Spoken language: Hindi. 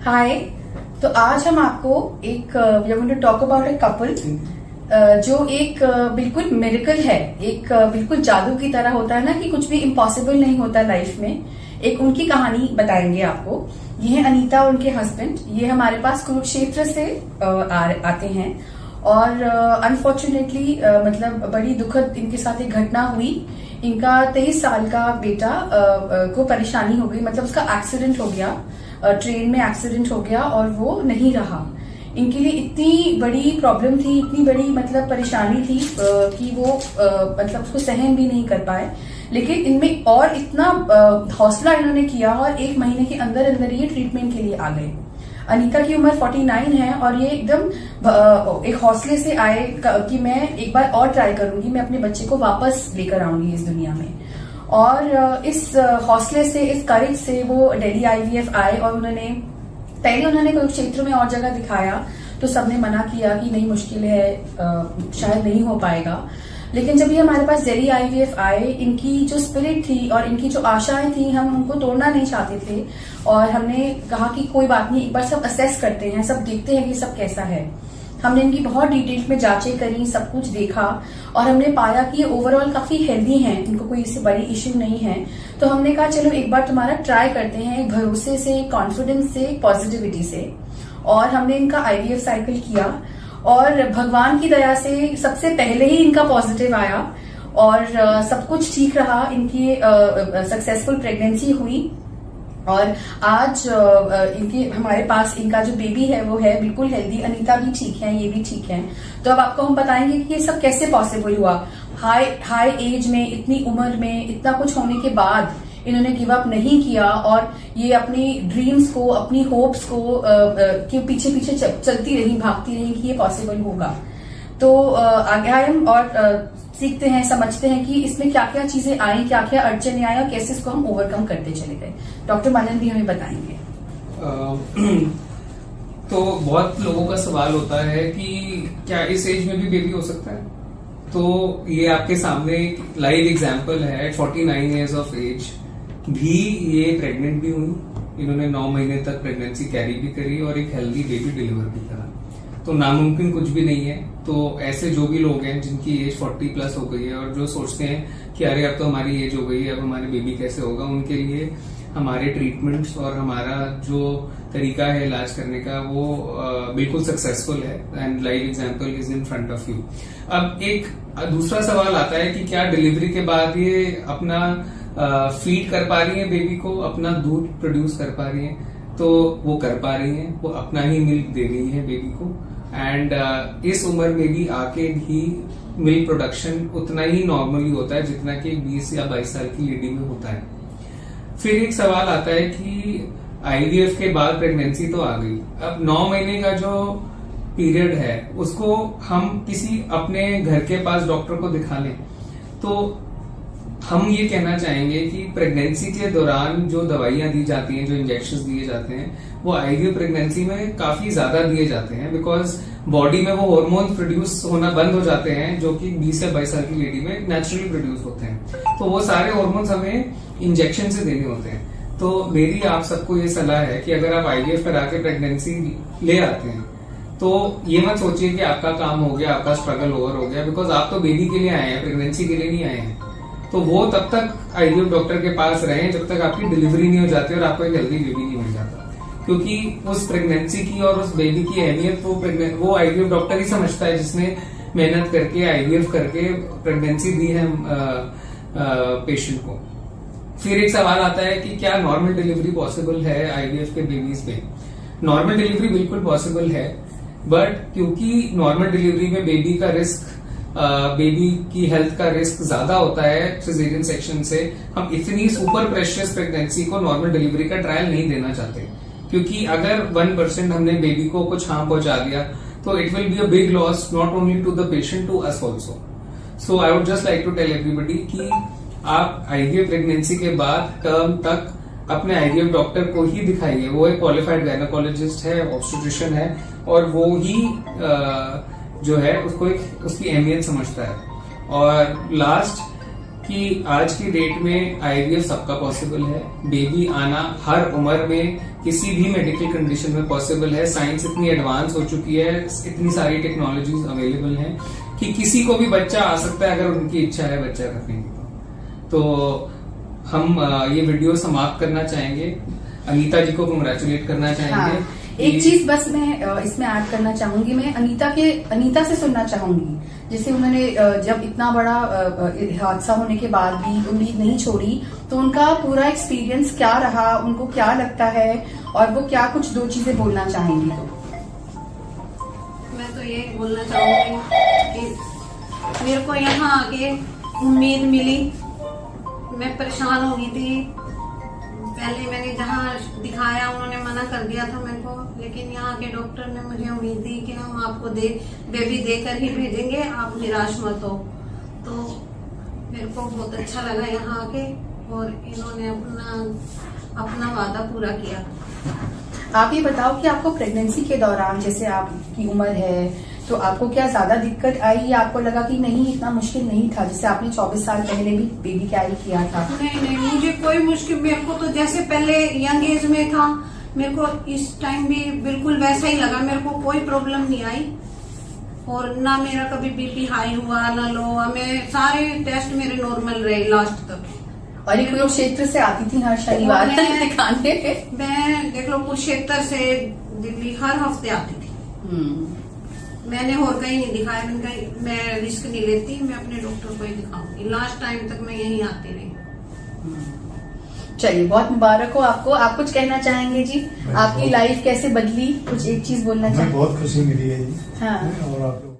हाय। तो आज हम आपको एक we are going to talk about a couple जो एक बिल्कुल मिरेकल है, एक बिल्कुल जादू की तरह होता है ना कि कुछ भी इम्पॉसिबल नहीं होता लाइफ में। एक उनकी कहानी बताएंगे आपको। ये है अनीता और उनके हस्बैंड। ये हमारे पास कुरुक्षेत्र से आते हैं और अनफॉर्चुनेटली मतलब बड़ी दुखद इनके साथ एक घटना हुई। इनका 23 साल का बेटा को परेशानी हो गई, मतलब उसका एक्सीडेंट हो गया, ट्रेन में एक्सीडेंट हो गया और वो नहीं रहा। इनके लिए इतनी बड़ी प्रॉब्लम थी, इतनी बड़ी मतलब परेशानी थी कि वो मतलब उसको सहन भी नहीं कर पाए। लेकिन इनमें और इतना हौसला इन्होंने किया और 1 महीने के अंदर अंदर ये ट्रीटमेंट के लिए आ गए। अनीता की उम्र 49 है और ये एकदम एक हौसले से आए कि मैं एक बार और ट्राई करूंगी, मैं अपने बच्चे को वापस लेकर आऊंगी इस दुनिया में। और इस हौसले से, इस करेज से वो दिल्ली IVF आए और उन्होंने कुरुक्षेत्र में और जगह दिखाया तो सबने मना किया कि नहीं, मुश्किल है, शायद नहीं हो पाएगा। लेकिन जब ये हमारे पास दिल्ली IVF आए, इनकी जो स्पिरिट थी और इनकी जो आशाएं थी, हम उनको तोड़ना नहीं चाहते थे और हमने कहा कि कोई बात नहीं, एक बार सब असेस करते हैं, सब देखते हैं कि सब कैसा है। हमने इनकी बहुत डिटेल में जांचें करी, सब कुछ देखा और हमने पाया कि ये ओवरऑल काफी हेल्दी हैं, इनको कोई इससे बड़ी इश्यू नहीं है। तो हमने कहा चलो एक बार तुम्हारा ट्राई करते हैं, एक भरोसे से, कॉन्फिडेंस से, पॉजिटिविटी से। और हमने इनका IVF साइकिल किया और भगवान की दया से सबसे पहले ही इनका पॉजिटिव आया और सब कुछ ठीक रहा। इनकी सक्सेसफुल प्रेगनेंसी हुई और आज इनकी हमारे पास इनका जो बेबी है वो है बिल्कुल हेल्दी। अनीता भी ठीक है, ये भी ठीक है। तो अब आपको हम बताएंगे कि ये सब कैसे पॉसिबल हुआ। हाई एज में, इतनी उम्र में, इतना कुछ होने के बाद इन्होंने गिव अप नहीं किया और ये अपनी ड्रीम्स को, अपनी होप्स को के पीछे पीछे चलती रही, भागती रही कि ये पॉसिबल होगा। तो आगे आए हम और सीखते हैं, समझते हैं कि इसमें क्या क्या चीजें आई, क्या क्या अड़चने आई और कैसे इसको हम ओवरकम करते चले गए। डॉक्टर मनन भी हमें बताएंगे। तो बहुत लोगों का सवाल होता है कि क्या इस एज में भी बेबी हो सकता है। तो ये आपके सामने एक लाइव एग्जांपल है। 49 इयर्स ऑफ एज भी ये प्रेग्नेंट भी हुई। इन्होंने 9 महीने तक प्रेगनेंसी कैरी भी करी और एक हेल्दी बेबी डिलीवर भी करा। तो नामुमकिन कुछ भी नहीं है। तो ऐसे जो भी लोग हैं जिनकी एज 40 प्लस हो गई है और जो सोचते हैं कि अरे अब तो हमारी एज हो गई है, अब हमारी बेबी कैसे होगा, उनके लिए हमारे ट्रीटमेंट्स और हमारा जो तरीका है इलाज करने का वो बिल्कुल सक्सेसफुल है and live example is in front of you. अब एक दूसरा सवाल आता है कि क्या डिलीवरी के बाद ये अपना फीड कर पा रही है बेबी को, अपना दूध प्रोड्यूस कर पा रही है। तो वो कर पा रही है, वो अपना ही मिल्क दे रही है बेबी को। एंड इस उम्र में भी आके भी मिल्क प्रोडक्शन उतना ही नॉर्मली होता है जितना कि 20 या 22 साल की लेडी में होता है। फिर एक सवाल आता है कि IVF के बाद प्रेगनेंसी तो आ गई, अब 9 महीने का जो पीरियड है उसको हम किसी अपने घर के पास डॉक्टर को दिखा लें। तो हम ये कहना चाहेंगे कि प्रेगनेंसी के दौरान जो दवाइयां दी जाती हैं, जो इंजेक्शंस दिए जाते हैं, वो IVF प्रेगनेंसी में काफी ज्यादा दिए जाते हैं बिकॉज बॉडी में वो हार्मोन प्रोड्यूस होना बंद हो जाते हैं जो कि 20 या 22 साल की लेडी में नेचुरली प्रोड्यूस होते हैं। तो वो सारे हार्मोन्स हमें इंजेक्शन से देने होते हैं। तो मेरी आप सबको ये सलाह है कि अगर आप IVF करा के प्रेगनेंसी ले आते हैं तो ये मत सोचिए कि आपका काम हो गया, आपका स्ट्रगल ओवर हो गया, बिकॉज आप तो बेबी के लिए आए हैं, प्रेगनेंसी के लिए नहीं आए हैं। तो वो तब तक IVF डॉक्टर के पास रहें जब तक आपकी डिलीवरी नहीं हो जाती और आपको एक हेल्दी बेबी नहीं मिल जाता। क्योंकि उस प्रेगनेंसी की और उस बेबी की अहमियत वो IVF डॉक्टर ही समझता है जिसने मेहनत करके IVF करके प्रेगनेंसी दी है पेशेंट को। फिर एक सवाल आता है कि क्या नॉर्मल डिलीवरी पॉसिबल है IVF के बेबीज में। नॉर्मल डिलीवरी बिल्कुल पॉसिबल है, बट क्योंकि नॉर्मल डिलीवरी में बेबी का रिस्क, बेबी की हेल्थ का रिस्क ज्यादा होता है सिजेरियन सेक्शन से, हम इतनी सुपर प्रेशियस प्रेगनेंसी को नॉर्मल डिलीवरी का ट्रायल नहीं देना चाहते। क्योंकि अगर 1% हमने बेबी को कुछ हार्म पहुंचा दिया तो it will be a big loss not only to the patient, to us also. So I would just like to tell everybody कि आप IVF प्रेगनेंसी के बाद टर्म तक अपने IVF डॉक्टर को ही दिखाइए। वो एक क्वालिफाइड गायनेकोलॉजिस्ट है, ऑब्स्टेट्रिशियन है और वो ही जो है उसको उसकी अहमियत समझता है। और लास्ट कि आज की डेट में आईवीएफ सबका पॉसिबल है। बेबी आना हर उम्र में किसी भी मेडिकल कंडीशन में पॉसिबल है। साइंस इतनी एडवांस हो चुकी है, इतनी सारी टेक्नोलॉजीज अवेलेबल हैं कि किसी को भी बच्चा आ सकता है अगर उनकी इच्छा है बच्चा रखने की। तो हम ये वीडियो समाप्त करना चाहेंगे, अनीता जी को कंग्रेचुलेट करना चाहेंगे। हाँ, एक चीज बस मैं इसमें ऐड करना चाहूंगी, मैं अनीता से सुनना चाहूंगी, जैसे उन्होंने जब इतना बड़ा हादसा होने के बाद भी उम्मीद नहीं छोड़ी, तो उनका पूरा एक्सपीरियंस क्या रहा, उनको क्या लगता है और वो क्या कुछ 2 चीजें बोलना चाहेंगी। तो मैं तो ये बोलना चाहूंगी कि मेरे को यहाँ आके उम्मीद मिली। मैं परेशान हो गई थी, पहले मैंने जहाँ दिखाया उन्होंने मना कर दिया था मेरे को, लेकिन यहाँ के डॉक्टर ने मुझे उम्मीद दी कि हम आपको बेबी देकर ही भेजेंगे, आप निराश मत हो। तो मेरे को बहुत अच्छा लगा यहाँ आके, और इन्होंने अपना वादा पूरा किया। आप ये बताओ कि आपको प्रेगनेंसी के दौरान, जैसे आपकी उम्र है, तो आपको क्या ज्यादा दिक्कत आई या आपको लगा कि नहीं इतना मुश्किल नहीं था, जैसे आपने 24 साल पहले भी बेबी कैरी किया था? नहीं, मुझे कोई मुश्किल, मेरे को तो जैसे पहले यंग एज में था, मेरे को इस टाइम भी बिल्कुल वैसा ही लगा। मेरे को कोई प्रॉब्लम नहीं आई, और ना मेरा कभी बीपी हाई हुआ ना लो, मैं सारे टेस्ट मेरे नॉर्मल रहे लास्ट तक। और ये कुरुक्षेत्र से आती थी हर शनिवार दिखाने। मैं देख लो कुरुक्षेत्र से दिल्ली हर हफ्ते आती थी। मैंने और कहीं नहीं दिखाया, मैं रिस्क नहीं लेती, मैं अपने डॉक्टर को ही दिखाऊंगी। लास्ट टाइम तक मैं यहीं आती रही। चलिए, बहुत मुबारक हो आपको। आप कुछ कहना चाहेंगे जी? आपकी लाइफ कैसे बदली, कुछ एक चीज बोलना चाहेंगे? बहुत खुशी मिली है जी। हाँ। और आप